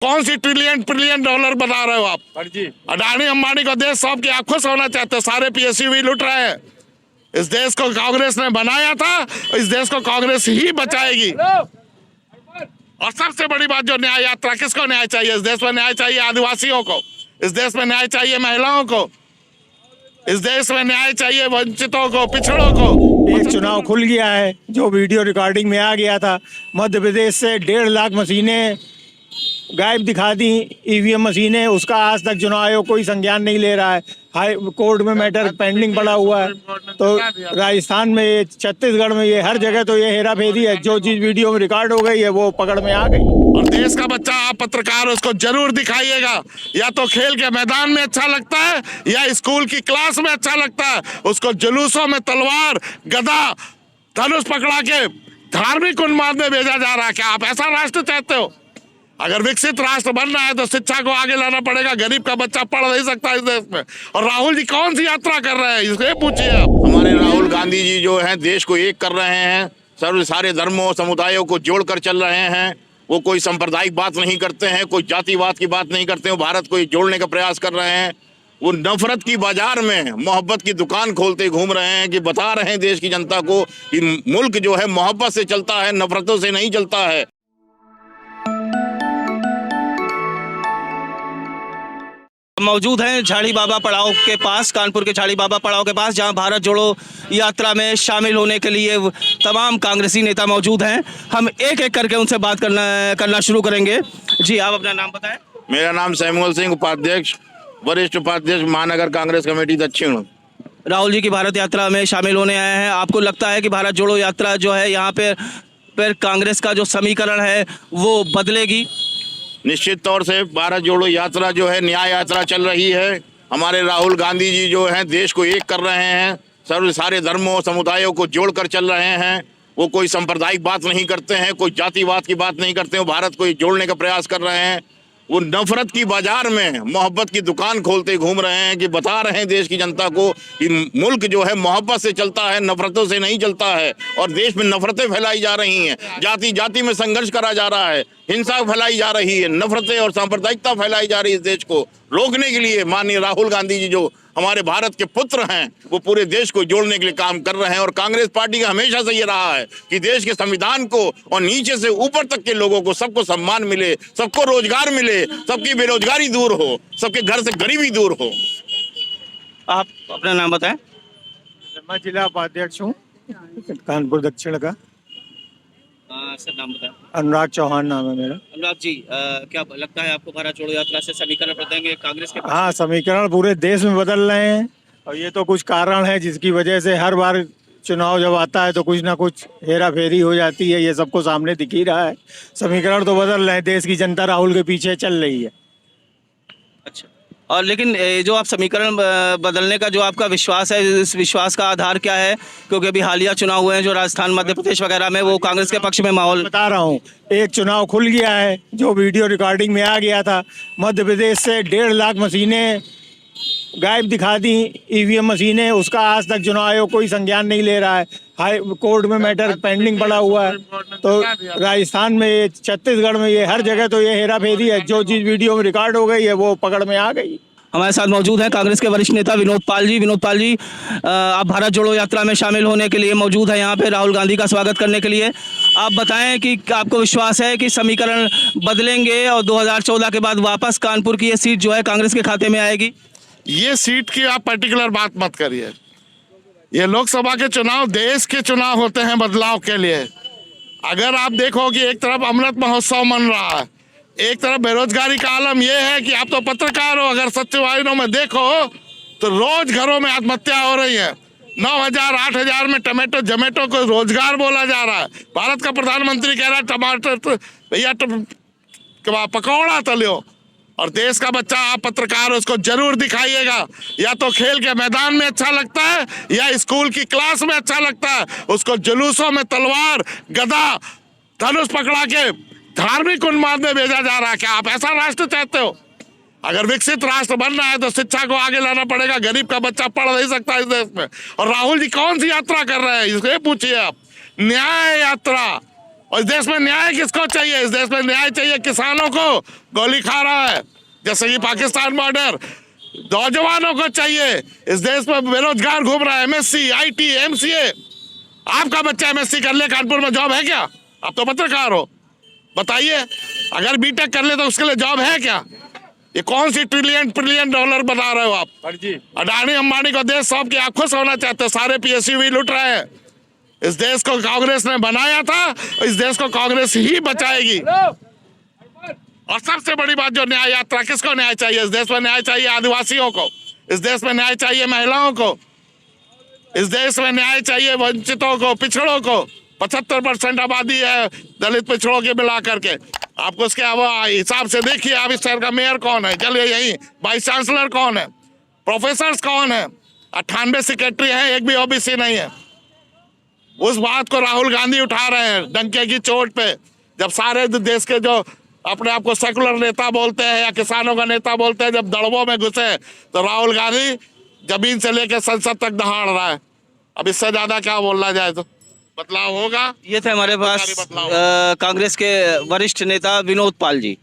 कौन सी trillion trillion dollar बना रहे हो आप? अडानी अंबानी को देश सबकी आंखों से होना चाहते हो। सारे पीएसयू भी लुट रहे हैं। इस देश को कांग्रेस ने बनाया था, इस देश को कांग्रेस ही बचाएगी। और सबसे बड़ी बात, जो न्याय यात्रा, किसको न्याय चाहिए इस देश में? न्याय चाहिए आदिवासियों को, इस देश में न्याय चाहिए महिलाओं को, इस देश में न्याय चाहिए वंचितों को, पिछड़ों को। एक चुनाव खुल गया है जो वीडियो रिकॉर्डिंग में आ गया था। मध्य प्रदेश से 1.5 लाख मशीनें गायब दिखा दी, ईवीएम मशीनें। उसका आज तक चुनाव आयोग कोई संज्ञान नहीं ले रहा है। हाई कोर्ट में मैटर पेंडिंग पड़ा हुआ है। तो राजस्थान में ये, छत्तीसगढ़ में ये, हर जगह तो ये हेरा फेरी है। जो चीज वीडियो में रिकॉर्ड हो गई है वो पकड़ में आ गई। और देश का बच्चा, आप पत्रकार, उसको जरूर दिखाइएगा। या तो खेल के मैदान में अच्छा लगता है या स्कूल की क्लास में अच्छा लगता है। उसको जुलूसों में तलवार, गदा, धनुष पकड़ा के धार्मिक उन्माद में भेजा जा रहा है। क्या आप ऐसा राष्ट्र चाहते हो? अगर विकसित राष्ट्र बनना है तो शिक्षा को आगे लाना पड़ेगा। गरीब का बच्चा पढ़ नहीं सकता इस देश में। और राहुल जी कौन सी यात्रा कर रहे हैं, इससे पूछिए आप। हमारे राहुल गांधी जी जो हैं देश को एक कर रहे हैं, सारे धर्मों समुदायों को जोड़कर चल रहे हैं। वो कोई सांप्रदायिक बात नहीं करते हैं, कोई जातिवाद की बात नहीं करते हैं। वो भारत को जोड़ने का प्रयास कर रहे हैं। वो नफरत की बाजार में मोहब्बत की दुकान खोलते घूम रहे हैं कि बता रहे हैं देश की जनता को कि मुल्क जो है मोहब्बत से चलता है, नफरतों से नहीं चलता है। मौजूद हैं झाड़ी बाबा पड़ाव के पास, कानपुर के झाड़ी बाबा पड़ाव के पास, जहां भारत जोड़ो यात्रा में शामिल होने के लिए तमाम कांग्रेसी नेता मौजूद हैं। हम एक एक करके उनसे बात करना शुरू करेंगे। जी, आप अपना नाम बताएं। मेरा नाम सैमुअल सिंह, उपाध्यक्ष, वरिष्ठ उपाध्यक्ष, महानगर कांग्रेस कमेटी दक्षिण। राहुल जी की भारत यात्रा में शामिल होने आए हैं। आपको लगता है कि भारत जोड़ो यात्रा जो है यहाँ पर कांग्रेस का जो समीकरण है वो बदलेगी? निश्चित तौर से भारत जोड़ो यात्रा जो है न्याय यात्रा चल रही है। हमारे राहुल गांधी जी जो हैं देश को एक कर रहे हैं, सारे धर्मों समुदायों को जोड़कर चल रहे हैं। वो कोई सांप्रदायिक बात नहीं करते हैं, कोई जातिवाद की बात नहीं करते हैं। वो भारत को जोड़ने का प्रयास कर रहे हैं। वो नफरत की बाजार में मोहब्बत की दुकान खोलते घूम रहे हैं कि बता रहे हैं देश की जनता को कि मुल्क जो है मोहब्बत से चलता है, नफरतों से नहीं चलता है। और देश में नफरतें फैलाई जा रही हैं, जाति जाति में संघर्ष करा जा रहा है, हिंसा फैलाई जा रही है, नफरतें और सांप्रदायिकता फैलाई जा रही है। इस देश को रोकने के लिए माननीय राहुल गांधी जी जो हमारे भारत के पुत्र हैं, वो पूरे देश को जोड़ने के लिए काम कर रहे हैं। और कांग्रेस पार्टी का हमेशा से ये रहा है कि देश के संविधान को और नीचे से ऊपर तक के लोगों को, सबको सम्मान मिले, सबको रोजगार मिले, सबकी बेरोजगारी दूर हो, सबके घर से गरीबी दूर हो। आप अपना नाम बताएं। मैं जिला उपाध्यक्ष हूँ कानपुर दक्षिण का। सर, नाम बताएं। अनुराग चौहान नाम है मेरा। अनुराग जी, क्या लगता है आपको भारत जोड़ो यात्रा से समीकरण बदलेंगे कांग्रेस के? हाँ, समीकरण पूरे देश में बदल रहे हैं। और ये तो कुछ कारण है जिसकी वजह से हर बार चुनाव जब आता है तो कुछ ना कुछ हेरा फेरी हो जाती है। ये सबको सामने दिख ही रहा है। समीकरण तो बदल रहे हैं, देश की जनता राहुल के पीछे चल रही है। अच्छा, और लेकिन जो आप समीकरण बदलने का जो आपका विश्वास है, इस विश्वास का आधार क्या है? क्योंकि अभी हालिया चुनाव हुए हैं जो राजस्थान, मध्य प्रदेश वगैरह में, वो कांग्रेस के पक्ष में माहौल। बता रहा हूँ, एक चुनाव खुल गया है जो वीडियो रिकॉर्डिंग में आ गया था। मध्य प्रदेश से 1.5 लाख मशीनें गायब दिखा दी, ईवीएम मशीनें। उसका आज तक चुनाव आयोग कोई संज्ञान नहीं ले रहा है। हाई कोर्ट में मैटर पेंडिंग पड़ा हुआ है। तो राजस्थान में ये, छत्तीसगढ़ में ये, हर जगह तो ये हेरा फेरी है। जो चीज वीडियो में रिकॉर्ड हो गई है वो पकड़ में आ गई। हमारे साथ मौजूद हैं कांग्रेस के वरिष्ठ नेता विनोद पाल जी। विनोद पाल जी, आप भारत जोड़ो यात्रा में शामिल होने के लिए मौजूद हैं यहाँ पे, राहुल गांधी का स्वागत करने के लिए। आप बताएं कि आपको विश्वास है कि समीकरण बदलेंगे और 2014 के बाद वापस कानपुर की ये सीट जो है कांग्रेस के खाते में आएगी? ये सीट की आप पर्टिकुलर बात मत करिए। ये लोकसभा के चुनाव देश के चुनाव होते हैं बदलाव के लिए। अगर आप देखो कि एक तरफ अमृत महोत्सव मन रहा है, एक तरफ बेरोजगारी का आलम यह है कि आप तो पत्रकार हो, अगर सच्चे मायनों में देखो तो रोज घरों में आत्महत्या हो रही है। 9,000 8,000 में टमाटो जमेटो को रोजगार बोला जा रहा है। भारत का प्रधानमंत्री कह रहा है टमाटर भैया पकौड़ा तलियो। और देश का बच्चा, आप पत्रकार, उसको जरूर दिखाइएगा। या तो खेल के मैदान में अच्छा लगता है या स्कूल की क्लास में अच्छा लगता है। उसको जुलूसों में तलवार, गदा, धनुष पकड़ा के धार्मिक उन्माद में भेजा जा रहा है। क्या आप ऐसा राष्ट्र चाहते हो? अगर विकसित राष्ट्र बनना है तो शिक्षा को आगे लाना पड़ेगा। गरीब का बच्चा पढ़ नहीं सकता इस देश में। और राहुल जी कौन सी यात्रा कर रहे हैं, इससे पूछिए आप। न्याय यात्रा, और इस देश में न्याय किसको चाहिए? इस देश में न्याय चाहिए किसानों को, गोली खा रहा है जैसे कि पाकिस्तान बॉर्डर, नौजवानों को चाहिए। इस देश में बेरोजगार घूम रहा है, एमएससी, आईटी, एमसीए। आपका बच्चा एमएससी कर ले, कानपुर में जॉब है क्या? आप तो पत्रकार हो, बताइए। अगर बीटेक कर ले तो उसके लिए जॉब है क्या? ये कौन सी ट्रिलियन डॉलर बना रहे हो आप? अडानी अंबानी को देश सौंप के आप खुश होना चाहते हो? सारे पीएसयू भी लुट रहे हैं। इस देश को कांग्रेस ने बनाया था, इस देश को कांग्रेस ही बचाएगी। और सबसे बड़ी बात, जो न्याय यात्रा, किसको न्याय चाहिए? इस देश में न्याय चाहिए आदिवासियों को, इस देश में न्याय चाहिए महिलाओं को, इस देश में न्याय चाहिए वंचितों को, पिछड़ों को। 75% आबादी है दलित पिछड़ों के मिला करके। आपको उसके हिसाब से देखिए, आप इस शहर का मेयर कौन है? चलिए यही, वाइस चांसलर कौन है? प्रोफेसर कौन है? 98 सेक्रेटरी हैं, एक भी ओबीसी नहीं है। उस बात को राहुल गांधी उठा रहे हैं डंके की चोट पे, जब सारे देश के जो अपने आप को सेकुलर नेता बोलते हैं या किसानों का नेता बोलते हैं, जब दड़बों में घुसे तो राहुल गांधी जमीन से लेकर संसद तक दहाड़ रहा है। अब इससे ज्यादा क्या बोलना जाए? तो बदलाव होगा। ये थे हमारे पास कांग्रेस के वरिष्ठ नेता विनोद पाल जी।